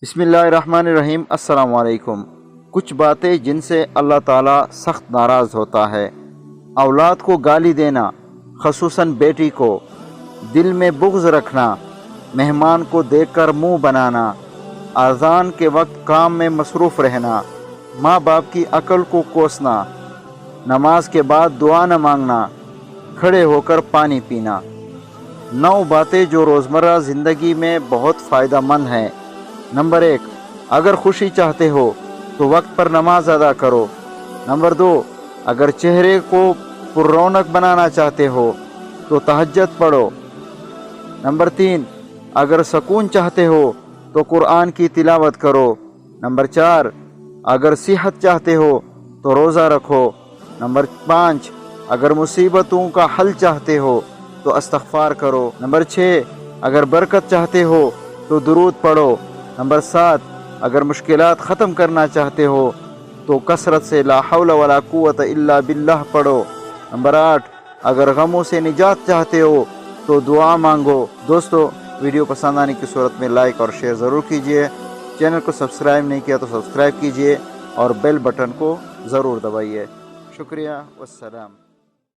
بسم اللہ الرحمن الرحیم۔ السلام علیکم۔ کچھ باتیں جن سے اللہ تعالیٰ سخت ناراض ہوتا ہے: اولاد کو گالی دینا، خصوصاً بیٹی کو، دل میں بغض رکھنا، مہمان کو دیکھ کر منہ بنانا، اذان کے وقت کام میں مصروف رہنا، ماں باپ کی عقل کو کوسنا، نماز کے بعد دعا نہ مانگنا، کھڑے ہو کر پانی پینا۔ 9 باتیں جو روزمرہ زندگی میں بہت فائدہ مند ہیں۔ نمبر 1، اگر خوشی چاہتے ہو تو وقت پر نماز ادا کرو۔ نمبر 2، اگر چہرے کو پر رونق بنانا چاہتے ہو تو تہجد پڑھو۔ نمبر 3، اگر سکون چاہتے ہو تو قرآن کی تلاوت کرو۔ نمبر 4، اگر صحت چاہتے ہو تو روزہ رکھو۔ نمبر 5، اگر مصیبتوں کا حل چاہتے ہو تو استغفار کرو۔ نمبر 6، اگر برکت چاہتے ہو تو درود پڑھو۔ نمبر 7، اگر مشکلات ختم کرنا چاہتے ہو تو کثرت سے لا حول ولا قوت الا باللہ پڑھو۔ نمبر 8، اگر غموں سے نجات چاہتے ہو تو دعا مانگو۔ دوستو، ویڈیو پسند آنے کی صورت میں لائک اور شیئر ضرور کیجیے۔ چینل کو سبسکرائب نہیں کیا تو سبسکرائب کیجیے اور بیل بٹن کو ضرور دبائیے۔ شکریہ، والسلام۔